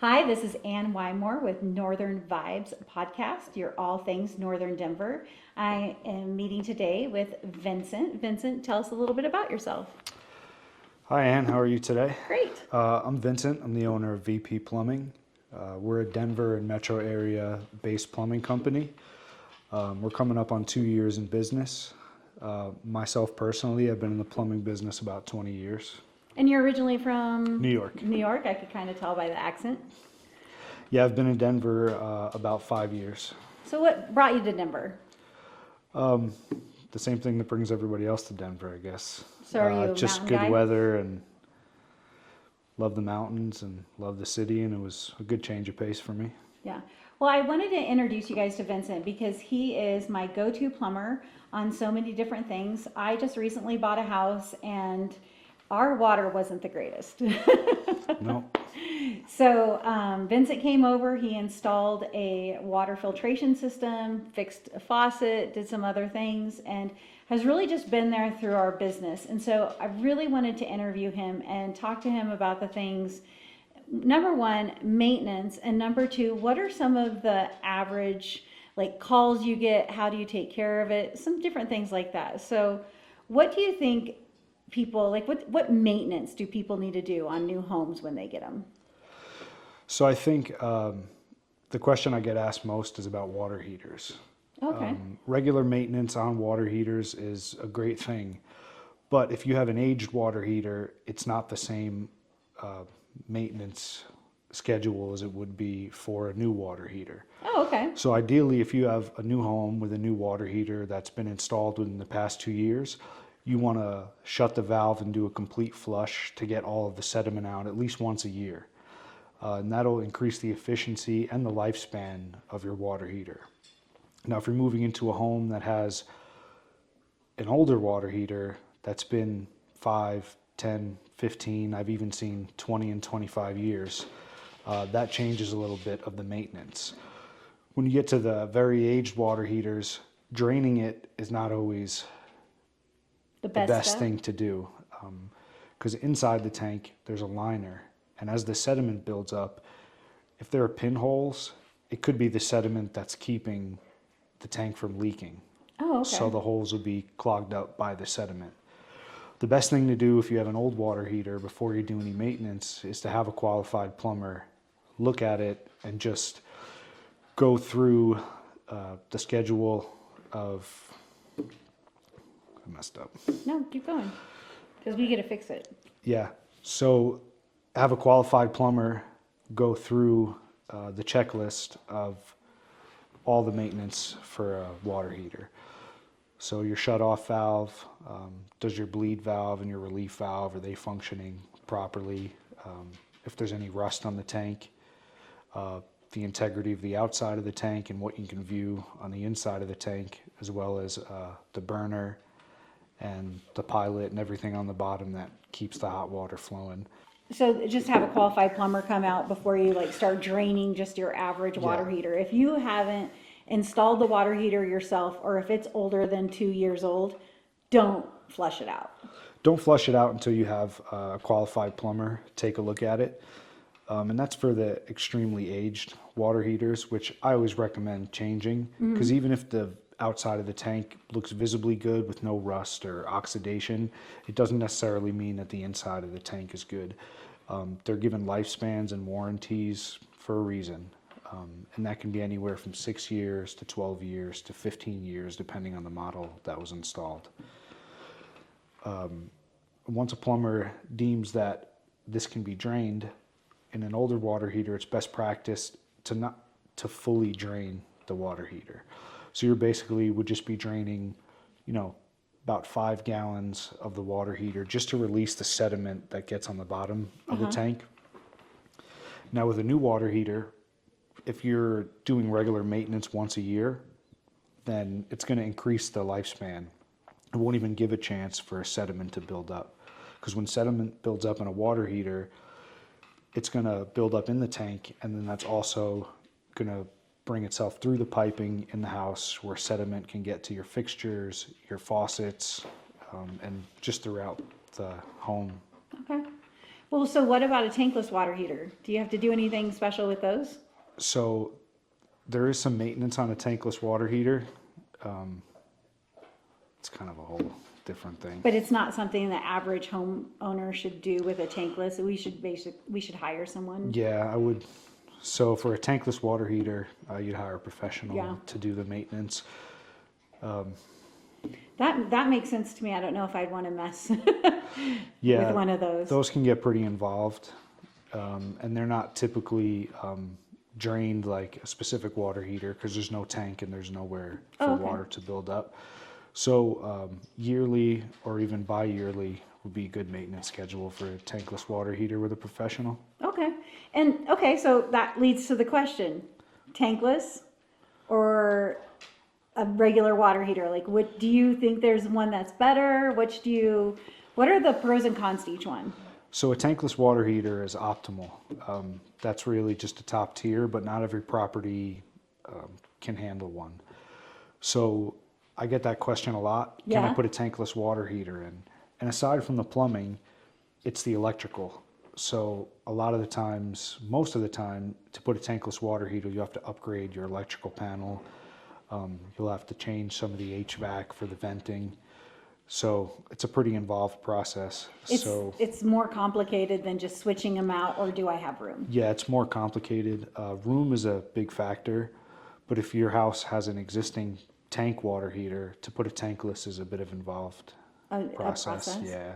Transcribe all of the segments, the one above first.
Hi, this is Ann Wymore with Northern Vibes podcast, your all things Northern Denver. I am meeting today with Vincent. Vincent, tell us a little bit about yourself. Hi, Ann. How are you today? Great. I'm Vincent. I'm the owner of VP Plumbing. We're a Denver and metro area based plumbing company. We're coming up on 2 years in business. Myself personally, I've been in the plumbing business about 20 years. And you're originally from New York. New York. I could kind of tell by the accent. Yeah, I've been in Denver about 5 years. So, what brought you to Denver? The same thing that brings everybody else to Denver, I guess. So, are you a just mountain good guy? weather and love the mountains and love the city, and it was a good change of pace for me. Yeah. Well, I wanted to introduce you guys to Vincent because he is my go-to plumber on so many different things. I just recently bought a house and our water wasn't the greatest. No. So Vincent came over, he installed a water filtration system, fixed a faucet, did some other things, and has really just been there through our business. And so I really wanted to interview him and talk to him about the things. Number one, maintenance, and number two, what are some of the average like calls you get? How do you take care of it? Some different things like that. So what do you think people like what maintenance do people need to do on new homes when they get them? So I think the question I get asked most is about water heaters. Okay. Regular maintenance on water heaters is a great thing, but if you have an aged water heater, it's not the same maintenance schedule as it would be for a new water heater. Oh, okay. So ideally, if you have a new home with a new water heater that's been installed within the past 2 years, you want to shut the valve and do a complete flush to get all of the sediment out at least once a year. And that'll increase the efficiency and the lifespan of your water heater. Now, if you're moving into a home that has an older water heater that's been 5, 10, 15, I've even seen 20 and 25 years, that changes a little bit of the maintenance. When you get to the very aged water heaters, draining it is not always The the best best stuff? thing to do, because inside the tank there's a liner, and as the sediment builds up, if there are pinholes, it could be the sediment that's keeping the tank from leaking. Oh, okay. So the holes will be clogged up by the sediment. The best thing to do if you have an old water heater before you do any maintenance is to have a qualified plumber look at it and just go through the schedule of. I messed up. No, keep going. Because we get to fix it. Yeah. So have a qualified plumber go through the checklist of all the maintenance for a water heater. So your shutoff valve, does your bleed valve and your relief valve, are they functioning properly? If there's any rust on the tank, the integrity of the outside of the tank and what you can view on the inside of the tank, as well as the burner and the pilot and everything on the bottom that keeps the hot water flowing. So just have a qualified plumber come out before you like start draining just your average water Yeah. heater. If you haven't installed the water heater yourself, or if it's older than 2 years old, don't flush it out. Don't flush it out until you have a qualified plumber take a look at it. And that's for the extremely aged water heaters, which I always recommend changing, because even if the outside of the tank looks visibly good with no rust or oxidation, it doesn't necessarily mean that the inside of the tank is good. They're given lifespans and warranties for a reason, and that can be anywhere from 6 years to 12 years to 15 years, depending on the model that was installed. Once a plumber deems that this can be drained, in an older water heater, it's best practice to fully drain the water heater. So you basically would just be draining, about 5 gallons of the water heater just to release the sediment that gets on the bottom of the tank. Now with a new water heater, if you're doing regular maintenance once a year, then it's going to increase the lifespan. It won't even give a chance for sediment to build up, because when sediment builds up in a water heater, it's going to build up in the tank, and then that's also going to bring itself through the piping in the house, where sediment can get to your fixtures, your faucets, and just throughout the home. Okay. Well, so what about a tankless water heater? Do you have to do anything special with those? So there is some maintenance on a tankless water heater. It's kind of a whole different thing. But it's not something the average homeowner should do with a tankless. We should hire someone. Yeah, I would. So for a tankless water heater, you'd hire a professional Yeah. to do the maintenance. That makes sense to me. I don't know if I'd want to mess Yeah, with one of those. those can get pretty involved, and they're not typically drained like a specific water heater because there's no tank and there's nowhere for Oh, okay. water to build up. So yearly or even bi-yearly would be a good maintenance schedule for a tankless water heater with a professional. Okay. And okay, so that leads to the question, tankless or a regular water heater? Like, what do you think there's one that's better? What are the pros and cons to each one? So a tankless water heater is optimal. That's really just a top tier, but not every property can handle one. So I get that question a lot. Can I Yeah. put a tankless water heater in? And aside from the plumbing, it's the electrical. So a lot of the times, most of the time, to put a tankless water heater, you have to upgrade your electrical panel. You'll have to change some of the HVAC for the venting. So it's a pretty involved process. It's more complicated than just switching them out, or do I have room? Yeah, it's more complicated. Room is a big factor, but if your house has an existing tank water heater, to put a tankless is a bit of involved A process. Yeah.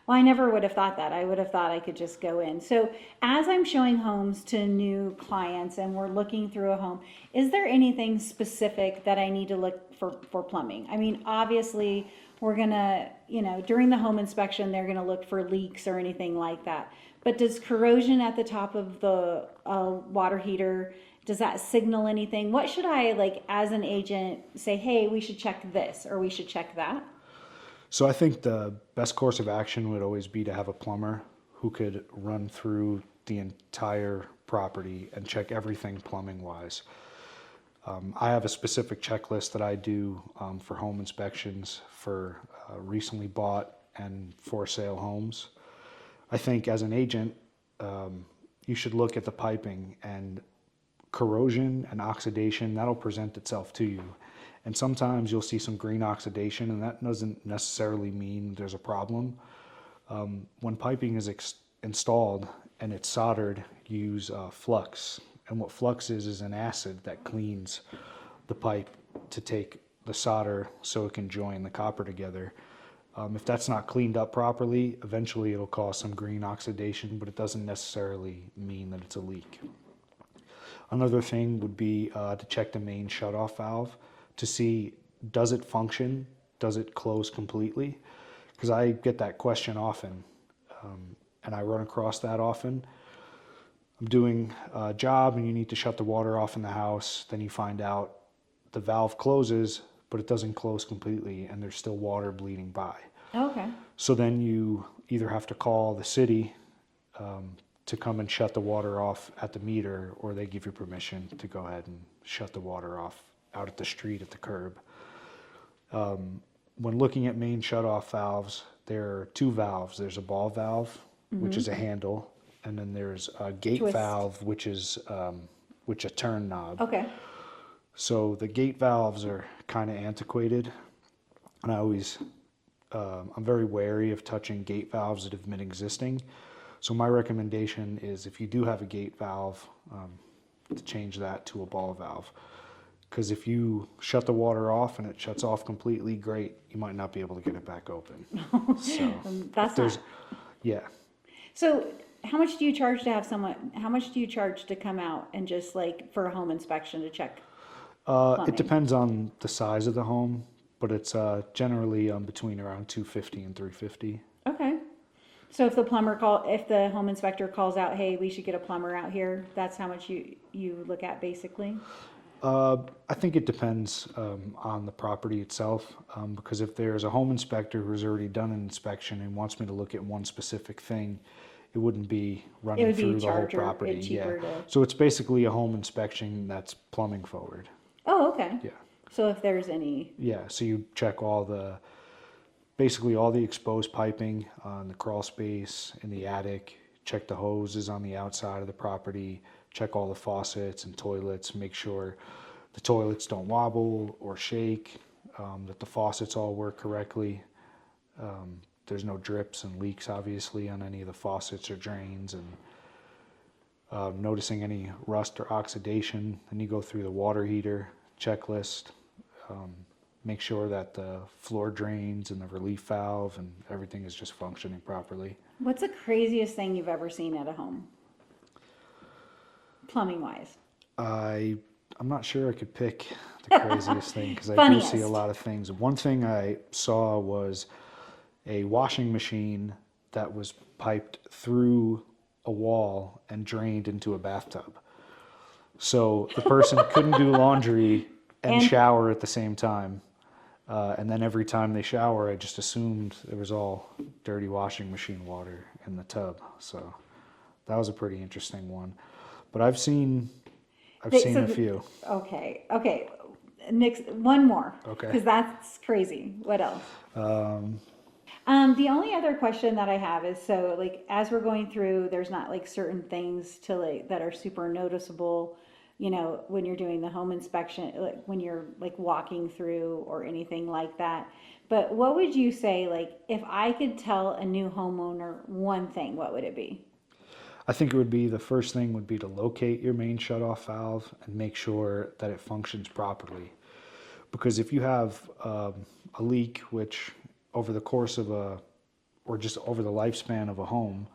Well, I never would have thought that. I would have thought I could just go in. So as I'm showing homes to new clients and we're looking through a home, is there anything specific that I need to look for plumbing? I mean, obviously we're gonna, during the home inspection, they're gonna look for leaks or anything like that. But does corrosion at the top of the water heater, does that signal anything? What should I, like, as an agent, say, hey, we should check this or we should check that? So I think the best course of action would always be to have a plumber who could run through the entire property and check everything plumbing wise. I have a specific checklist that I do for home inspections for recently bought and for sale homes. I think as an agent, you should look at the piping, and corrosion and oxidation, that'll present itself to you. And sometimes you'll see some green oxidation, and that doesn't necessarily mean there's a problem. When piping is installed and it's soldered, use flux. And what flux is an acid that cleans the pipe to take the solder so it can join the copper together. If that's not cleaned up properly, eventually it'll cause some green oxidation, but it doesn't necessarily mean that it's a leak. Another thing would be to check the main shutoff valve to see, does it function? Does it close completely? Because I get that question often, and I run across that often. I'm doing a job and you need to shut the water off in the house. Then you find out the valve closes, but it doesn't close completely and there's still water bleeding by. Okay. So then you either have to call the city to come and shut the water off at the meter, or they give you permission to go ahead and shut the water off out at the street at the curb. When looking at main shutoff valves, there are two valves. There's a ball valve, which is a handle, and then there's a gate Twist. valve, which is a turn knob. Okay. So the gate valves are kind of antiquated, and I'm very wary of touching gate valves that have been existing. So my recommendation is, if you do have a gate valve, to change that to a ball valve. Because if you shut the water off and it shuts off completely, great, you might not be able to get it back open. So That's not. yeah. So how much do you charge to have how much do you charge to come out and just, like, for a home inspection to check? It depends on the size of the home, but it's generally between around $250 and $350. Okay. So if the if the home inspector calls out, hey, we should get a plumber out here, that's how much you look at, basically? I think it depends on the property itself, because if there's a home inspector who's already done an inspection and wants me to look at one specific thing, it wouldn't be running through the whole property. Cheaper So it's basically a home inspection that's plumbing forward. Oh, okay. Yeah. So if there's any. Yeah, so you check basically all the exposed piping on the crawl space in the attic, check the hoses on the outside of the property, check all the faucets and toilets, make sure the toilets don't wobble or shake, that the faucets all work correctly. There's no drips and leaks, obviously, on any of the faucets or drains, and noticing any rust or oxidation. Then you go through the water heater checklist, make sure that the floor drains and the relief valve and everything is just functioning properly. What's the craziest thing you've ever seen at a home, plumbing wise? I'm not sure I could pick the craziest thing because I do see a lot of things. One thing I saw was a washing machine that was piped through a wall and drained into a bathtub. So the person couldn't do laundry and shower at the same time. And then every time they shower, I just assumed it was all dirty washing machine water in the tub. So that was a pretty interesting one. But I've seen a few. Okay. Next, one more. Okay. Because that's crazy. What else? The only other question that I have is, so like as we're going through, there's not like certain things to like that are super noticeable, you know, when you're doing the home inspection, like when you're like walking through or anything like that. But what would you say, like, if I could tell a new homeowner one thing, what would it be? I think it would be, the first thing would be to locate your main shutoff valve and make sure that it functions properly. Because if you have a leak, which over the course of or just over the lifespan of a home,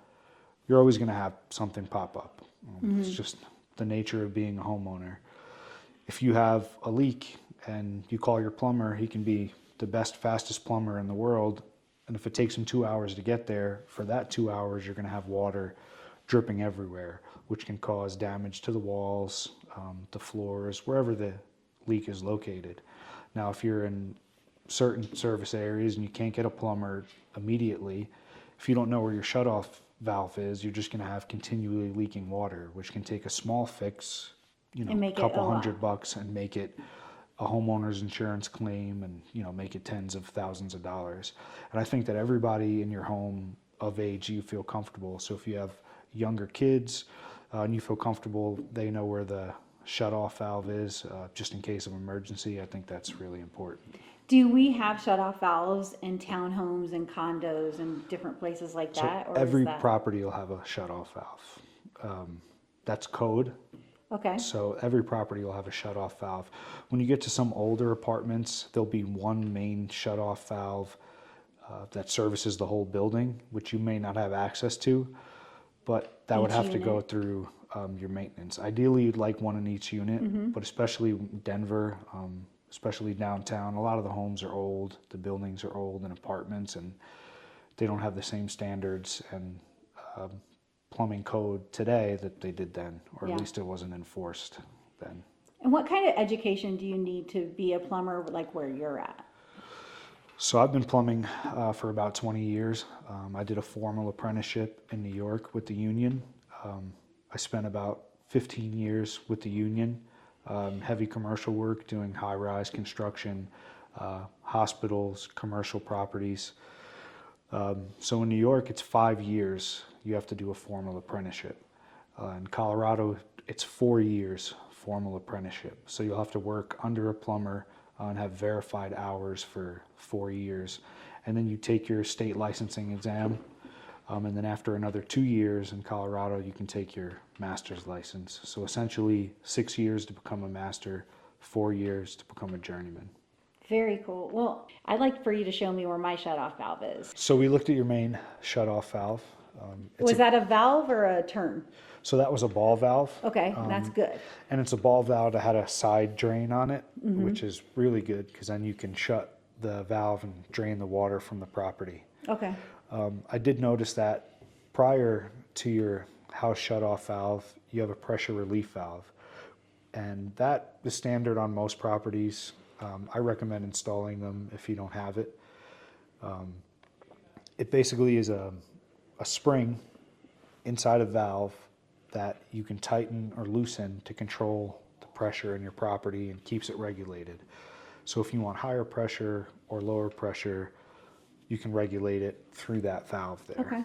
you're always going to have something pop up. It's just the nature of being a homeowner. If you have a leak and you call your plumber, he can be the best, fastest plumber in the world. And if it takes him 2 hours to get there, for that 2 hours, you're going to have water dripping everywhere, which can cause damage to the walls, the floors, wherever the leak is located. Now, if you're in certain service areas and you can't get a plumber immediately, if you don't know where your shutoff valve is, you're just going to have continually leaking water, which can take a small fix, you know, a couple $100 and make it a homeowner's insurance claim, and, you know, make it tens of thousands of dollars. And I think that everybody in your home of age, you feel comfortable. So if you have younger kids and you feel comfortable, they know where the shutoff valve is, just in case of emergency. I think that's really important. Do we have shutoff valves in townhomes and condos and different places like that? So every property will have a shutoff valve. That's code. Okay. So every property will have a shutoff valve. When you get to some older apartments, there'll be one main shutoff valve that services the whole building, which you may not have access to, but that would have to go through your maintenance. Ideally, you'd like one in each unit, but especially Denver, especially downtown, a lot of the homes are old, the buildings are old in apartments, and they don't have the same standards and plumbing code today that they did then, or at least it wasn't enforced then. And what kind of education do you need to be a plumber, like where you're at? So I've been plumbing for about 20 years. I did a formal apprenticeship in New York with the union. I spent about 15 years with the union, heavy commercial work, doing high-rise construction, hospitals, commercial properties. So in New York, it's 5 years you have to do a formal apprenticeship. In Colorado, it's 4 years formal apprenticeship. So you'll have to work under a plumber and have verified hours for 4 years. And then you take your state licensing exam. And then after another 2 years in Colorado, you can take your master's license. So essentially 6 years to become a master, 4 years to become a journeyman. Very cool. Well, I'd like for you to show me where my shutoff valve is. So we looked at your main shutoff valve. Was that a valve or a turn? So that was a ball valve. Okay, that's good. And it's a ball valve that had a side drain on it, which is really good because then you can shut the valve and drain the water from the property. Okay. I did notice that prior to your house shutoff valve, you have a pressure relief valve. And that is standard on most properties. I recommend installing them if you don't have it. It basically is a spring inside a valve that you can tighten or loosen to control the pressure in your property and keeps it regulated. So if you want higher pressure or lower pressure, you can regulate it through that valve there. Okay.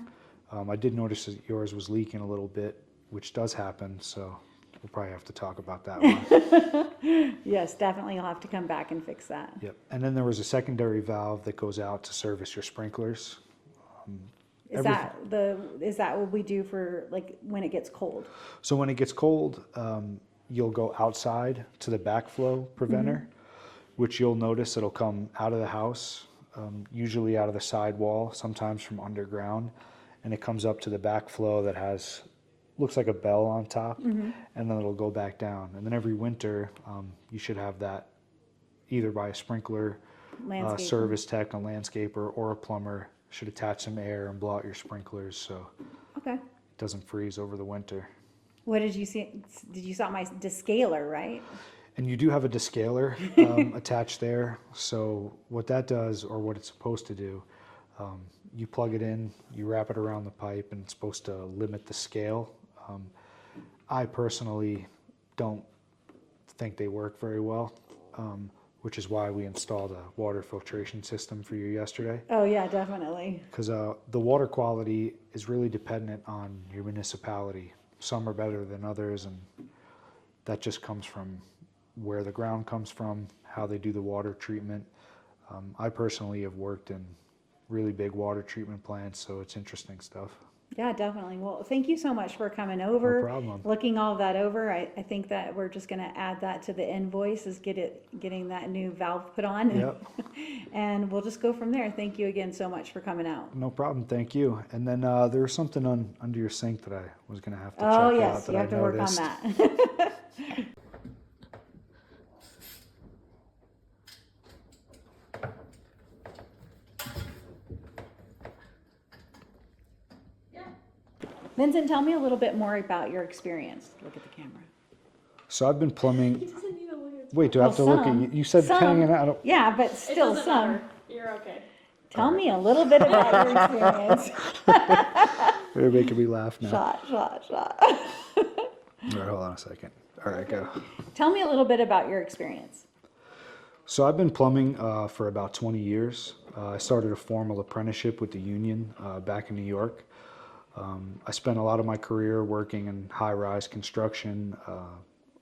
I did notice that yours was leaking a little bit, which does happen, so we'll probably have to talk about that one. Yes, definitely you'll have to come back and fix that. Yep. And then there was a secondary valve that goes out to service your sprinklers. Is that what we do for like when it gets cold? So when it gets cold, you'll go outside to the backflow preventer, which you'll notice it'll come out of the house, usually out of the sidewall, sometimes from underground, and it comes up to the backflow that looks like a bell on top, and then it'll go back down. And then every winter, you should have that either by a sprinkler service tech, a landscaper, or a plumber should attach some air and blow out your sprinklers so it doesn't freeze over the winter. What did you see? Did you saw my descaler, right? And you do have a descaler attached there. So what that does, or what it's supposed to do, you plug it in, you wrap it around the pipe, and it's supposed to limit the scale. I personally don't think they work very well, which is why we installed a water filtration system for you yesterday. Oh yeah, definitely. Because the water quality is really dependent on your municipality. Some are better than others, and that just comes from where the ground comes from, how they do the water treatment. I personally have worked in really big water treatment plants, so it's interesting stuff. Yeah, definitely. Well, thank you so much for coming over. No problem. Looking all that over. I think that we're just going to add that to the invoice, is getting that new valve put on. Yep. And we'll just go from there. Thank you again so much for coming out. No problem, thank you. And then there was something under your sink that I was going to have to check Oh out yes, that you have I to work on noticed. that. Vincent, tell me a little bit more about your experience. Look at the camera. So I've been plumbing. Wait, do I have to look at you? You said Some. hanging out. Yeah, but still doesn't some. matter. You're okay. Tell me a little bit about your experience. You're making me laugh now. Shot. All right, hold on a second. All right, go. Tell me a little bit about your experience. So I've been plumbing for about 20 years. I started a formal apprenticeship with the union back in New York. I spent a lot of my career working in high-rise construction,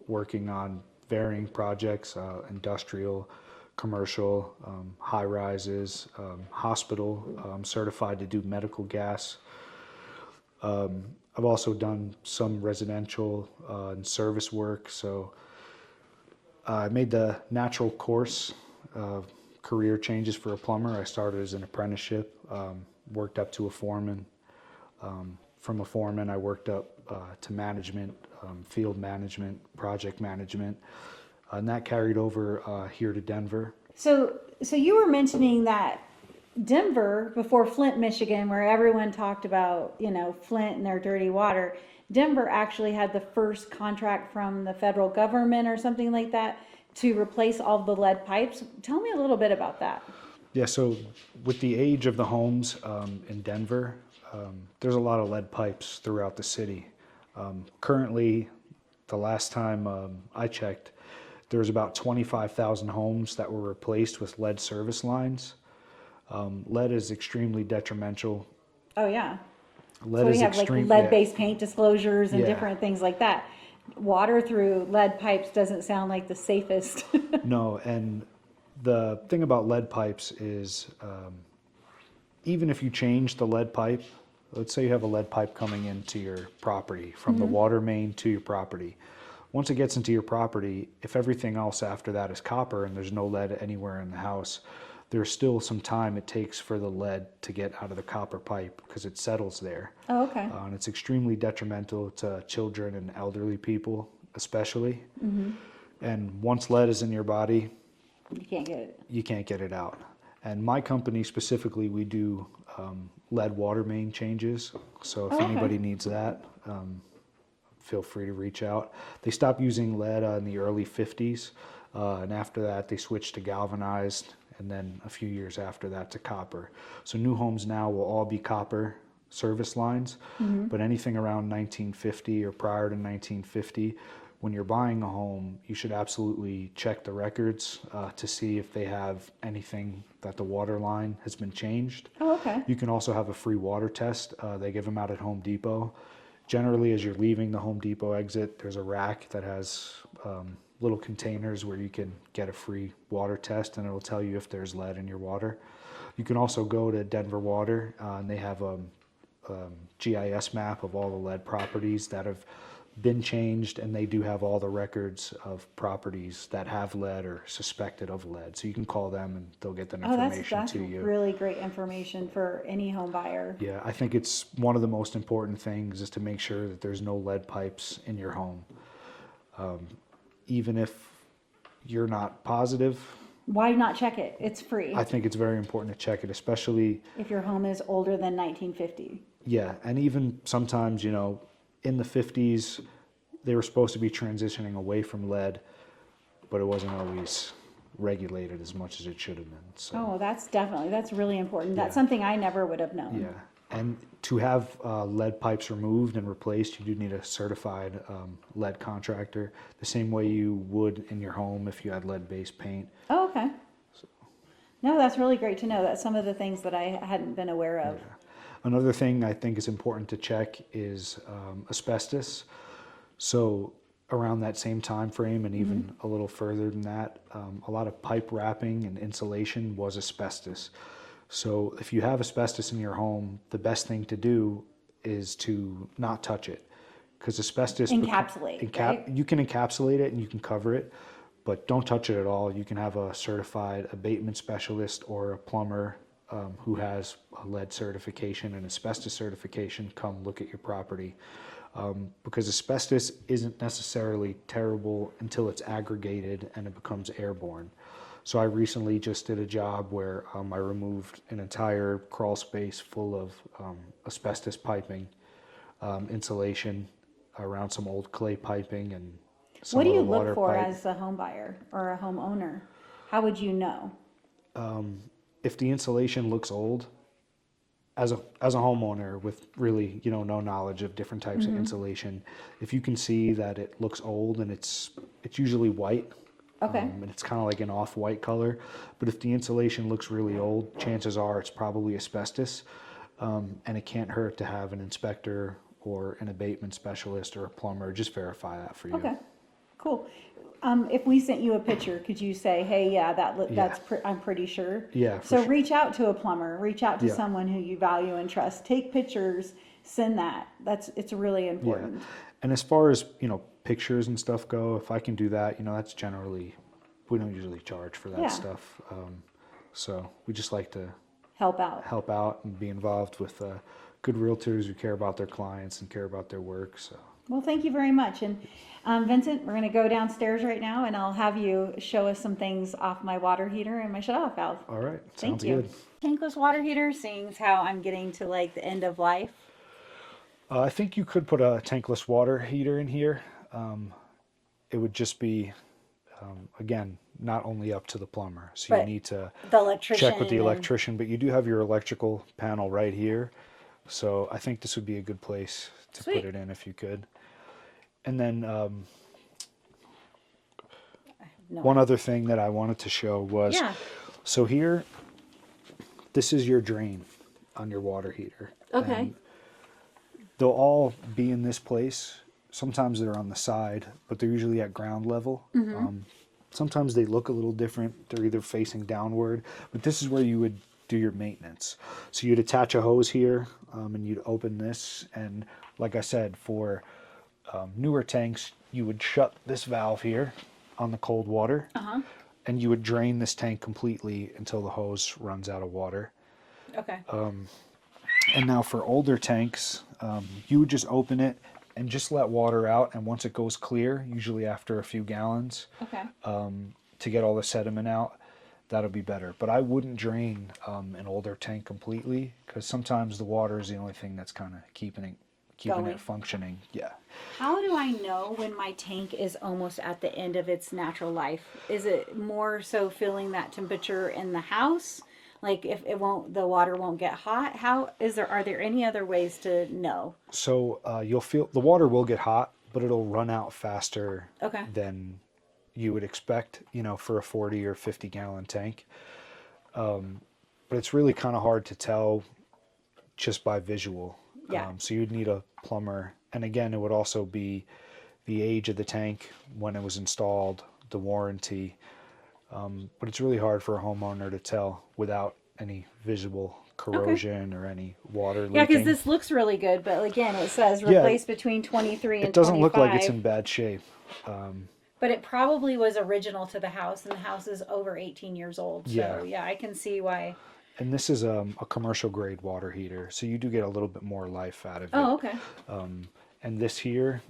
working on varying projects, industrial, commercial, high-rises, hospital. I'm certified to do medical gas. I've also done some residential and service work. So I made the natural course career changes for a plumber. I started as an apprenticeship, worked up to a foreman. From a foreman, I worked up to management, field management, project management, and that carried over here to Denver. So you were mentioning that Denver, before Flint, Michigan, where everyone talked about, Flint and their dirty water, Denver actually had the first contract from the federal government or something like that to replace all the lead pipes. Tell me a little bit about that. Yeah, so with the age of the homes in Denver, there's a lot of lead pipes throughout the city. Currently, the last time I checked, there's about 25,000 homes that were replaced with lead service lines. Lead is extremely detrimental. Oh yeah. Lead So we is have like extreme- lead-based paint disclosures and Yeah. different things like that. Water through lead pipes doesn't sound like the safest. No, and the thing about lead pipes is even if you change the lead pipe, let's say you have a lead pipe coming into your property from the water main to your property. Once it gets into your property, if everything else after that is copper and there's no lead anywhere in the house, there's still some time it takes for the lead to get out of the copper pipe because it settles there. Oh, okay. And it's extremely detrimental to children and elderly people, especially. And once lead is in your body, You can't get it. you can't get it out. And my company specifically, we do lead water main changes. So if okay. anybody needs that, feel free to reach out. They stopped using lead in the early 50s. And after that, they switched to galvanized. And then a few years after that to copper. So new homes now will all be copper service lines. But anything around 1950 or prior to 1950, when you're buying a home, you should absolutely check the records to see if they have anything that the water line has been changed. Oh, okay. You can also have a free water test. They give them out at Home Depot. Generally, as you're leaving the Home Depot exit, there's a rack that has little containers where you can get a free water test, and it'll tell you if there's lead in your water. You can also go to Denver Water, and they have a GIS map of all the lead properties that have been changed, and they do have all the records of properties that have lead or suspected of lead. So you can call them and they'll get that Oh, information that's to you. really great information for any home buyer. Yeah, I think it's one of the most important things is to make sure that there's no lead pipes in your home. Even if you're not positive, Why not check it? It's free. I think it's very important to check it, especially, If your home is older than 1950. yeah, and even sometimes, you know, in the 50s, they were supposed to be transitioning away from lead, but it wasn't always regulated as much as it should have been. So, Oh, that's really important. That's Yeah. something I never would have known. yeah. And to have lead pipes removed and replaced, you do need a certified lead contractor, the same way you would in your home if you had lead-based paint. Oh, okay. No, that's really great to know. That's some of the things that I hadn't been aware of. Another thing I think is important to check is asbestos. So around that same time frame and even a little further than that, a lot of pipe wrapping and insulation was asbestos. So if you have asbestos in your home, the best thing to do is to not touch it, because asbestos Encapsulate, right? You can encapsulate it and you can cover it, but don't touch it at all. You can have a certified abatement specialist or a plumber who has a lead certification and asbestos certification come look at your property, because asbestos isn't necessarily terrible until it's aggregated and it becomes airborne. So I recently just did a job where I removed an entire crawl space full of asbestos piping, insulation around some old clay piping and some What do of you the water look for pipe. as a home buyer or a homeowner? How would you know? If the insulation looks old, as a homeowner with really, you know, no knowledge of different types of insulation, if you can see that it looks old and it's usually white. Okay. And it's kind of like an off-white color. But if the insulation looks really old, chances are it's probably asbestos. And it can't hurt to have an inspector or an abatement specialist or a plumber just verify that for you. Okay. Cool. If we sent you a picture, could you say, "Hey, yeah, that's I'm pretty sure." Yeah, for So sure. reach out to a plumber. Reach out to Yeah. someone who you value and trust. Take pictures. Send that. It's really Yeah. important. And as far as, you know, pictures and stuff go, if I can do that, you know, that's generally, we don't usually charge for that Yeah. stuff. So we just like to Help out. help out and be involved with good realtors who care about their clients and care about their work. So. Well, thank you very much. And Vincent, we're going to go downstairs right now, and I'll have you show us some things off my water heater and my shutoff valve. All right. Thank Sounds you. good. Tankless water heater, seeing as how I'm getting to like the end of life. I think you could put a tankless water heater in here. It would just be, again, not only up to the plumber. So you But need to The electrician. check with the and- electrician, but you do have your electrical panel right here. So I think this would be a good place to Sweet. put it in if you could. And then No. one other thing that I wanted to show was, Yeah. so here, this is your drain on your water heater. Okay. And they'll all be in this place. Sometimes they're on the side, but they're usually at ground level. Sometimes they look a little different. They're either facing downward, but this is where you would do your maintenance. So you'd attach a hose here, and you'd open this. And like I said, for newer tanks, you would shut this valve here on the cold water, and you would drain this tank completely until the hose runs out of water. Okay. And now for older tanks, you would just open it and just let water out. And once it goes clear, usually after a few gallons, Okay. to get all the sediment out, that'll be better. But I wouldn't drain an older tank completely, because sometimes the water is the only thing that's kind of keeping Going. it functioning. Yeah. How do I know when my tank is almost at the end of its natural life? Is it more so feeling that temperature in the house? Like if the water won't get hot? Are there any other ways to know? So you'll feel the water will get hot, but it'll run out faster Okay. than you would expect, for a 40 or 50 gallon tank. But it's really kind of hard to tell just by visual. Yeah. So you'd need a plumber. And again, it would also be the age of the tank, when it was installed, the warranty. But it's really hard for a homeowner to tell without any visible corrosion or any water leaking. Yeah, because this looks really good, but again, it says replace between 23 and 25. It doesn't look like it's in bad shape. But it probably was original to the house, and the house is over 18 years old. So, yeah, I can see why. And this is a commercial grade water heater, so you do get a little bit more life out of it. Oh, okay. And this here,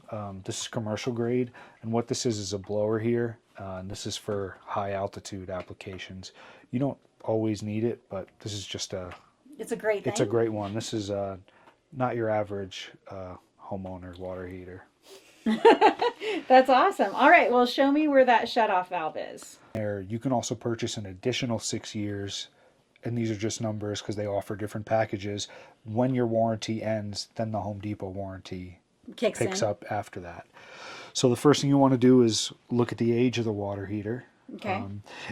this is commercial grade, and what this is a blower here, and this is for high altitude applications. You don't always need it, but this is just it's a great thing. It's a great one. This is not your average homeowner water heater. That's awesome. All right, well, show me where that shutoff valve is. You can also purchase an additional 6 years, and these are just numbers because they offer different packages. When your warranty ends, then the Home Depot warranty picks up after that. So the first thing you want to do is look at the age of the water heater. Okay.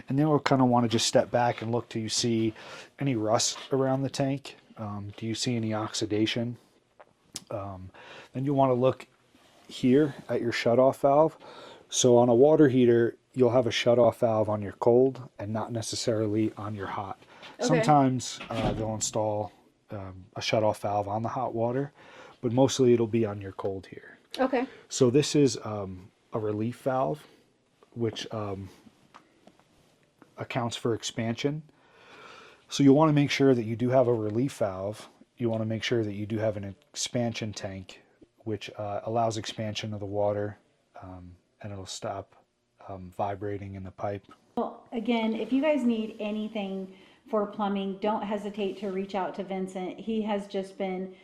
And then we'll kind of want to just step back and look. Do you see any rust around the tank? Do you see any oxidation? Then you want to look here at your shutoff valve. So on a water heater, you'll have a shutoff valve on your cold and not necessarily on your hot. Okay. Sometimes they'll install a shutoff valve on the hot water, but mostly it'll be on your cold here. Okay. So this is a relief valve, which accounts for expansion. So you want to make sure that you do have a relief valve. You want to make sure that you do have an expansion tank, which allows expansion of the water, and it'll stop vibrating in the pipe. Well, again, if you guys need anything for plumbing, don't hesitate to reach out to Vincent. He has just been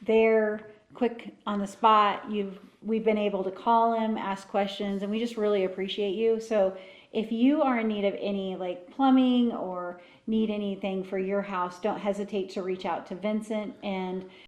there, quick on the spot. We've been able to call him, ask questions, and we just really appreciate you. So if you are in need of any like plumbing or need anything for your house, don't hesitate to reach out to Vincent. And